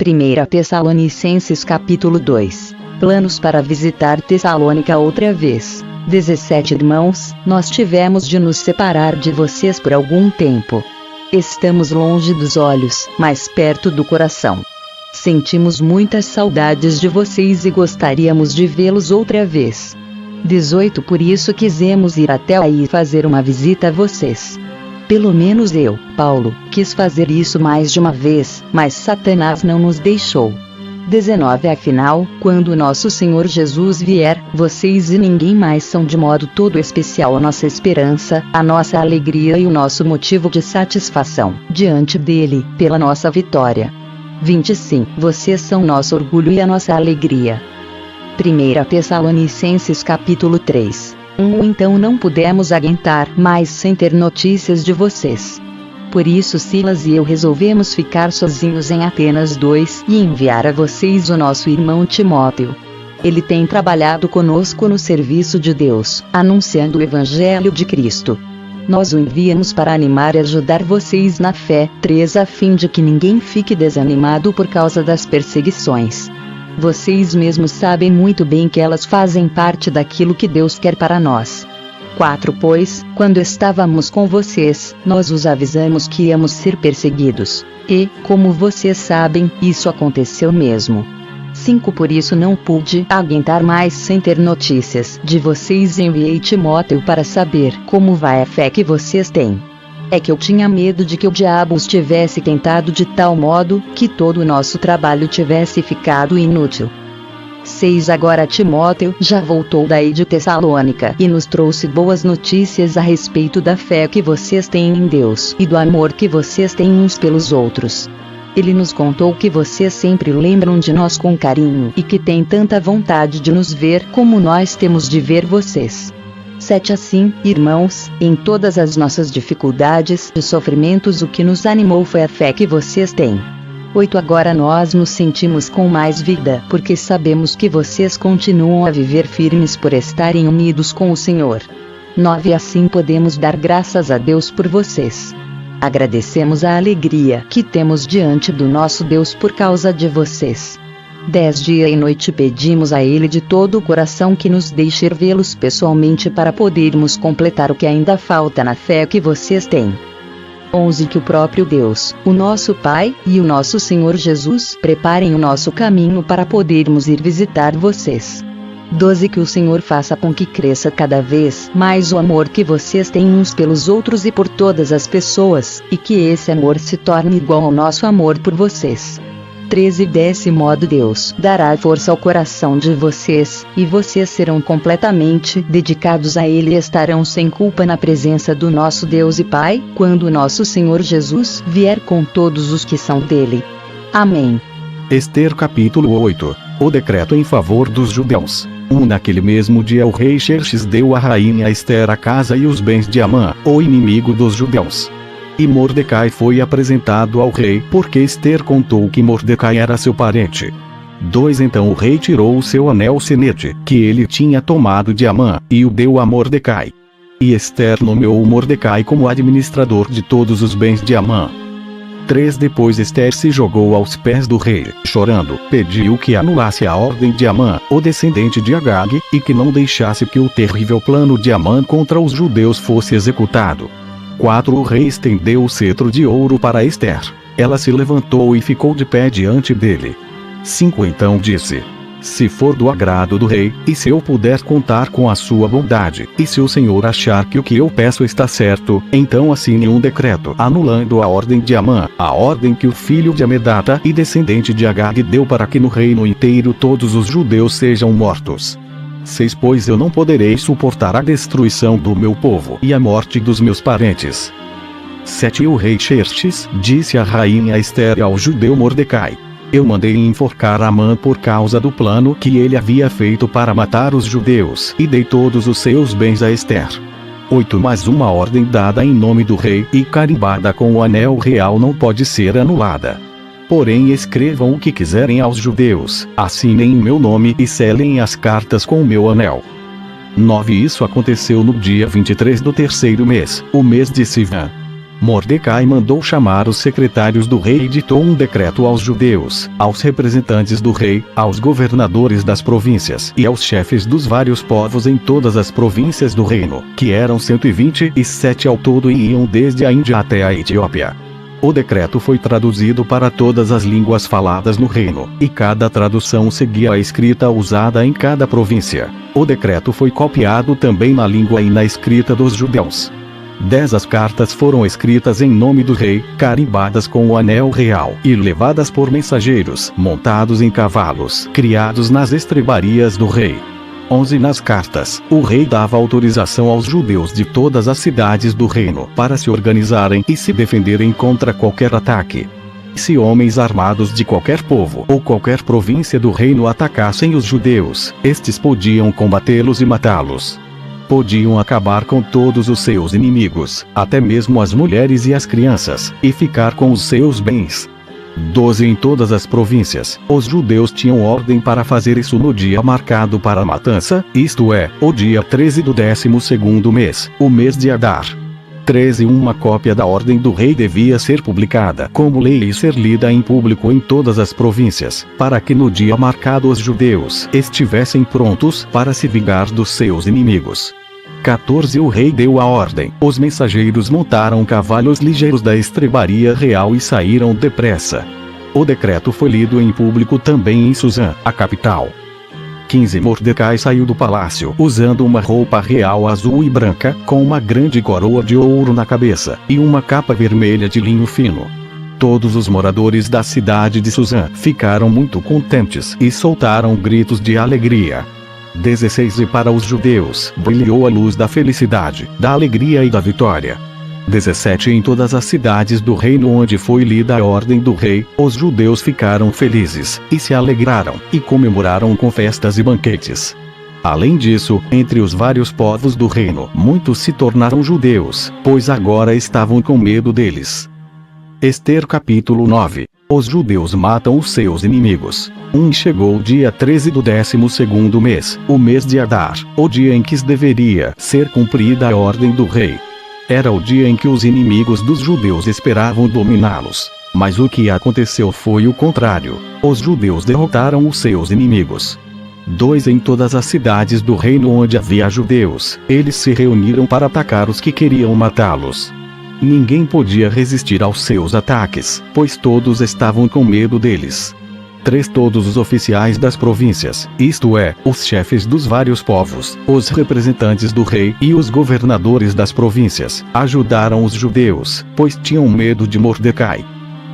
1 Tessalonicenses capítulo 2. Planos para visitar Tessalônica outra vez. 17 Irmãos, nós tivemos de nos separar de vocês por algum tempo. Estamos longe dos olhos, mas perto do coração. Sentimos muitas saudades de vocês e gostaríamos de vê-los outra vez. 18 Por isso quisemos ir até aí e fazer uma visita a vocês. Pelo menos eu, Paulo, quis fazer isso mais de uma vez, mas Satanás não nos deixou. 19 Afinal, quando nosso Senhor Jesus vier, vocês e ninguém mais são de modo todo especial a nossa esperança, a nossa alegria e o nosso motivo de satisfação diante dele, pela nossa vitória. 25 Vocês são nosso orgulho e a nossa alegria. 1 Tessalonicenses capítulo 3. Então não pudemos aguentar mais sem ter notícias de vocês. Por isso Silas e eu resolvemos ficar sozinhos em Atenas 2 e enviar a vocês o nosso irmão Timóteo. Ele tem trabalhado conosco no serviço de Deus, anunciando o Evangelho de Cristo. Nós o enviamos para animar e ajudar vocês na fé. 3 A fim de que ninguém fique desanimado por causa das perseguições. Vocês mesmos sabem muito bem que elas fazem parte daquilo que Deus quer para nós. 4 Pois, quando estávamos com vocês, nós os avisamos que íamos ser perseguidos. E, como vocês sabem, isso aconteceu mesmo. 5 Por isso não pude aguentar mais sem ter notícias de vocês e enviei Timóteo para saber como vai a fé que vocês têm. É que eu tinha medo de que o diabo os tivesse tentado de tal modo que todo o nosso trabalho tivesse ficado inútil. 6 Agora Timóteo já voltou daí de Tessalônica e nos trouxe boas notícias a respeito da fé que vocês têm em Deus e do amor que vocês têm uns pelos outros. Ele nos contou que vocês sempre lembram de nós com carinho e que têm tanta vontade de nos ver como nós temos de ver vocês. 7 Assim, irmãos, em todas as nossas dificuldades e sofrimentos o que nos animou foi a fé que vocês têm. 8 Agora nós nos sentimos com mais vida porque sabemos que vocês continuam a viver firmes por estarem unidos com o Senhor. 9 Assim podemos dar graças a Deus por vocês. Agradecemos a alegria que temos diante do nosso Deus por causa de vocês. 10 Dia e noite pedimos a Ele de todo o coração que nos deixe vê-los pessoalmente para podermos completar o que ainda falta na fé que vocês têm. 11 Que o próprio Deus, o nosso Pai, e o nosso Senhor Jesus preparem o nosso caminho para podermos ir visitar vocês. 12 Que o Senhor faça com que cresça cada vez mais o amor que vocês têm uns pelos outros e por todas as pessoas, e que esse amor se torne igual ao nosso amor por vocês. 13 Desse modo Deus dará força ao coração de vocês, e vocês serão completamente dedicados a Ele e estarão sem culpa na presença do nosso Deus e Pai, quando nosso Senhor Jesus vier com todos os que são dele. Amém. Ester capítulo 8. O decreto em favor dos judeus. Naquele mesmo dia o rei Xerxes deu à rainha Ester a casa e os bens de Amã, o inimigo dos judeus. E Mordecai foi apresentado ao rei porque Ester contou que Mordecai era seu parente. 2 Então o rei tirou o seu anel sinete, que ele tinha tomado de Amã, e o deu a Mordecai. E Ester nomeou Mordecai como administrador de todos os bens de Amã. 3 Depois Ester se jogou aos pés do rei, chorando, pediu que anulasse a ordem de Amã, o descendente de Agag, e que não deixasse que o terrível plano de Amã contra os judeus fosse executado. 4 O rei estendeu o cetro de ouro para Ester. Ela se levantou e ficou de pé diante dele. 5 Então disse: se for do agrado do rei, e se eu puder contar com a sua bondade, e se o Senhor achar que o que eu peço está certo, então assine um decreto anulando a ordem de Amã, a ordem que o filho de Amedata e descendente de Agag deu para que no reino inteiro todos os judeus sejam mortos. 6 Pois eu não poderei suportar a destruição do meu povo e a morte dos meus parentes. 7 O rei Xerxes disse à rainha Ester e ao judeu Mordecai: eu mandei enforcar Amã por causa do plano que ele havia feito para matar os judeus, e dei todos os seus bens a Ester. 8 Mas uma ordem dada em nome do rei e carimbada com o anel real não pode ser anulada. Porém escrevam o que quiserem aos judeus, assinem em meu nome e selem as cartas com o meu anel. 9 Isso aconteceu no dia 23 do terceiro mês, o mês de Sivan. Mordecai mandou chamar os secretários do rei e ditou um decreto aos judeus, aos representantes do rei, aos governadores das províncias e aos chefes dos vários povos em todas as províncias do reino, que eram 127 ao todo e iam desde a Índia até a Etiópia. O decreto foi traduzido para todas as línguas faladas no reino, e cada tradução seguia a escrita usada em cada província. O decreto foi copiado também na língua e na escrita dos judeus. 10 as cartas foram escritas em nome do rei, carimbadas com o anel real e levadas por mensageiros montados em cavalos criados nas estrebarias do rei. 11 nas cartas, o rei dava autorização aos judeus de todas as cidades do reino para se organizarem e se defenderem contra qualquer ataque. Se homens armados de qualquer povo ou qualquer província do reino atacassem os judeus, estes podiam combatê-los e matá-los. Podiam acabar com todos os seus inimigos, até mesmo as mulheres e as crianças, e ficar com os seus bens. 12 em todas as províncias, os judeus tinham ordem para fazer isso no dia marcado para a matança, isto é, o dia 13 do 12º mês, o mês de Adar. 13 Uma cópia da ordem do rei devia ser publicada como lei e ser lida em público em todas as províncias, para que no dia marcado os judeus estivessem prontos para se vingar dos seus inimigos. 14 O rei deu a ordem. Os mensageiros montaram cavalos ligeiros da estrebaria real e saíram depressa. O decreto foi lido em público também em Suzã, a capital. 15 Mordecai saiu do palácio usando uma roupa real azul e branca, com uma grande coroa de ouro na cabeça, e uma capa vermelha de linho fino. Todos os moradores da cidade de Suzã ficaram muito contentes e soltaram gritos de alegria. 16 E para os judeus brilhou a luz da felicidade, da alegria e da vitória. 17 Em todas as cidades do reino onde foi lida a ordem do rei, os judeus ficaram felizes, e se alegraram, e comemoraram com festas e banquetes. Além disso, entre os vários povos do reino, muitos se tornaram judeus, pois agora estavam com medo deles. Ester capítulo 9. Os judeus matam os seus inimigos. Chegou o dia 13 do 12º mês, o mês de Adar, o dia em que deveria ser cumprida a ordem do rei. Era o dia em que os inimigos dos judeus esperavam dominá-los. Mas o que aconteceu foi o contrário. Os judeus derrotaram os seus inimigos. 2 Em todas as cidades do reino onde havia judeus, eles se reuniram para atacar os que queriam matá-los. Ninguém podia resistir aos seus ataques, pois todos estavam com medo deles. 3 Todos os oficiais das províncias, isto é, os chefes dos vários povos, os representantes do rei e os governadores das províncias, ajudaram os judeus, pois tinham medo de Mordecai.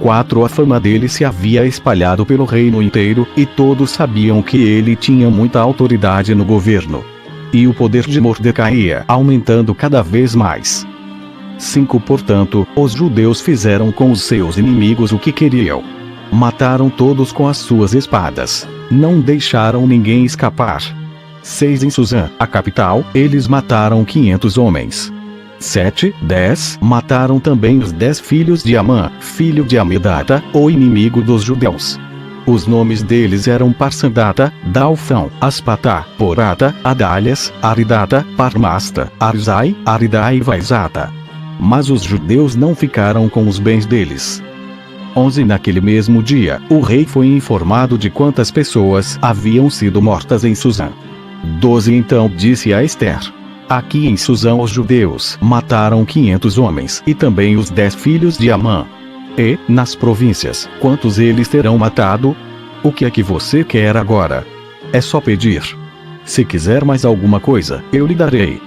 4 A fama dele se havia espalhado pelo reino inteiro, e todos sabiam que ele tinha muita autoridade no governo. E o poder de Mordecai ia aumentando cada vez mais. 5 Portanto, os judeus fizeram com os seus inimigos o que queriam. Mataram todos com as suas espadas. Não deixaram ninguém escapar. 6 Em Suzã, a capital, eles mataram 500 homens. 7, 10 Mataram também os 10 filhos de Amã, filho de Amedata, o inimigo dos judeus. Os nomes deles eram Parsandata, Dalfão, Aspatá, Porata, Adalhas, Aridata, Parmasta, Arzai, Aridai e Vaizata. Mas os judeus não ficaram com os bens deles. 11 Naquele mesmo dia, o rei foi informado de quantas pessoas haviam sido mortas em Suzã. 12 Então disse a Ester: aqui em Suzã os judeus mataram 500 homens e também os 10 filhos de Amã. E, nas províncias, quantos eles terão matado? O que é que você quer agora? É só pedir. Se quiser mais alguma coisa, eu lhe darei.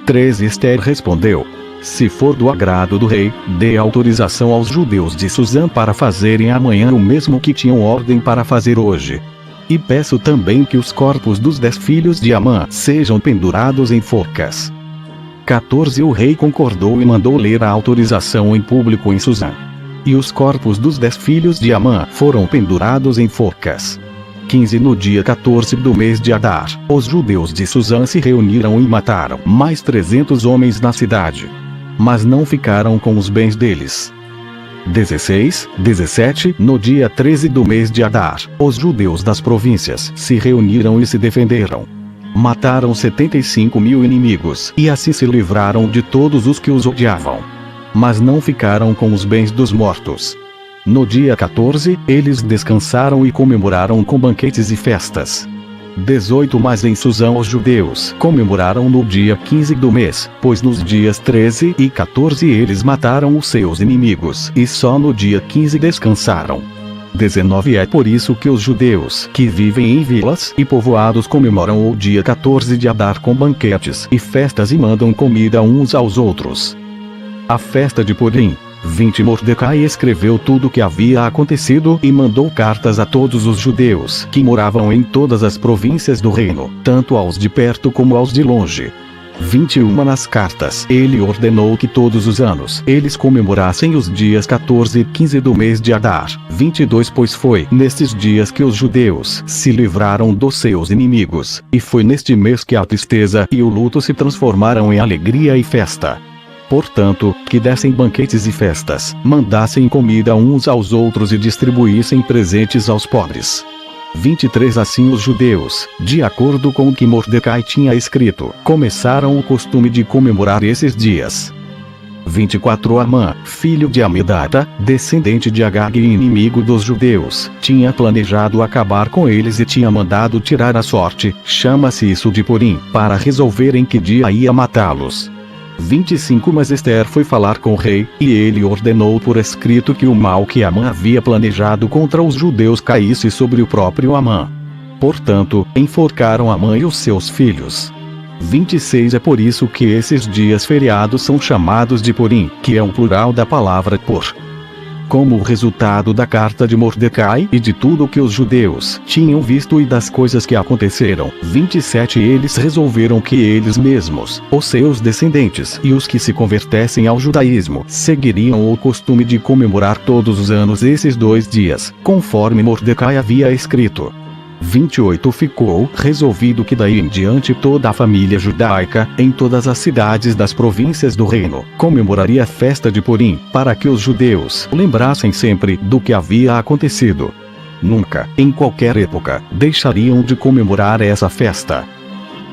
13 Ester respondeu: se for do agrado do rei, dê autorização aos judeus de Suzã para fazerem amanhã o mesmo que tinham ordem para fazer hoje. E peço também que os corpos dos 10 filhos de Amã sejam pendurados em forcas. 14 O rei concordou e mandou ler a autorização em público em Suzã. E os corpos dos 10 filhos de Amã foram pendurados em forcas. 15 No dia 14 do mês de Adar, os judeus de Suzã se reuniram e mataram mais 300 homens na cidade. Mas não ficaram com os bens deles. 16, 17 No dia 13 do mês de Adar, os judeus das províncias se reuniram e se defenderam. Mataram 75.000 inimigos, e assim se livraram de todos os que os odiavam. mas não ficaram com os bens dos mortos. No dia 14, eles descansaram e comemoraram com banquetes e festas. 18 Mas em Susã os judeus comemoraram no dia 15 do mês, pois nos dias 13 e 14 eles mataram os seus inimigos, e só no dia 15 descansaram. 19 É por isso que os judeus que vivem em vilas e povoados comemoram o dia 14 de Adar com banquetes e festas e mandam comida uns aos outros. A festa de Purim. 20 Mordecai escreveu tudo o que havia acontecido e mandou cartas a todos os judeus que moravam em todas as províncias do reino, tanto aos de perto como aos de longe. 21 Nas cartas, ele ordenou que todos os anos eles comemorassem os dias 14 e 15 do mês de Adar. 22 Pois foi nestes dias que os judeus se livraram dos seus inimigos, e foi neste mês que a tristeza e o luto se transformaram em alegria e festa. Portanto, que dessem banquetes e festas, mandassem comida uns aos outros e distribuíssem presentes aos pobres. 23 Assim os judeus, de acordo com o que Mordecai tinha escrito, começaram o costume de comemorar esses dias. 24 Amã, filho de Amedata, descendente de Agag e inimigo dos judeus, tinha planejado acabar com eles e tinha mandado tirar a sorte, chama-se isso de Purim, para resolver em que dia ia matá-los. 25 Mas Ester foi falar com o rei, e ele ordenou por escrito que o mal que Amã havia planejado contra os judeus caísse sobre o próprio Amã. Portanto, enforcaram Amã e os seus filhos. 26 É por isso que esses dias feriados são chamados de Purim, que é o plural da palavra por. Como resultado da carta de Mordecai e de tudo o que os judeus tinham visto e das coisas que aconteceram. 27 Eles resolveram que eles mesmos, os seus descendentes e os que se convertessem ao judaísmo, seguiriam o costume de comemorar todos os anos esses 2 dias, conforme Mordecai havia escrito. 28 Ficou resolvido que daí em diante toda a família judaica, em todas as cidades das províncias do reino, comemoraria a festa de Purim, para que os judeus lembrassem sempre do que havia acontecido. Nunca, em qualquer época, deixariam de comemorar essa festa.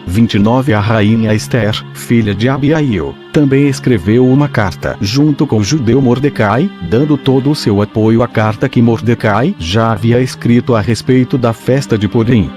29 A rainha Ester, filha de Abiail, também escreveu uma carta junto com o judeu Mordecai, dando todo o seu apoio à carta que Mordecai já havia escrito a respeito da festa de Purim.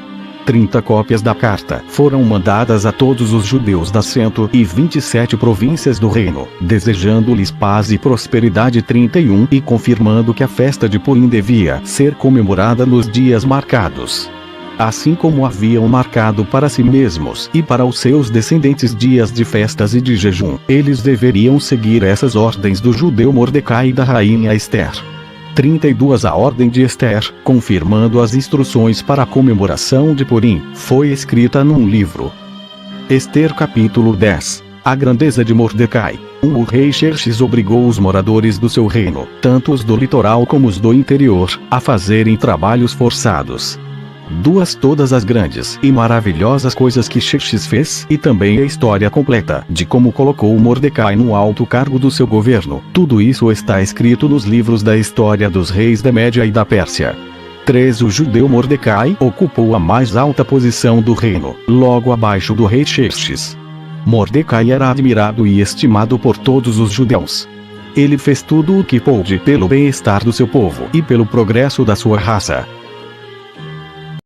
30 cópias da carta foram mandadas a todos os judeus das 127 províncias do reino, desejando-lhes paz e prosperidade. 31 E confirmando que a festa de Purim devia ser comemorada nos dias marcados. Assim como haviam marcado para si mesmos e para os seus descendentes dias de festas e de jejum, eles deveriam seguir essas ordens do judeu Mordecai e da rainha Ester. 32 A ordem de Ester, confirmando as instruções para a comemoração de Purim, foi escrita num livro. Ester capítulo 10. A grandeza de Mordecai. O rei Xerxes obrigou os moradores do seu reino, tanto os do litoral como os do interior, a fazerem trabalhos forçados. Todas as grandes e maravilhosas coisas que Xerxes fez, e também a história completa de como colocou Mordecai no alto cargo do seu governo, tudo isso está escrito nos livros da história dos reis da Média e da Pérsia. 3 O judeu Mordecai ocupou a mais alta posição do reino, logo abaixo do rei Xerxes. Mordecai era admirado e estimado por todos os judeus. Ele fez tudo o que pôde pelo bem-estar do seu povo e pelo progresso da sua raça.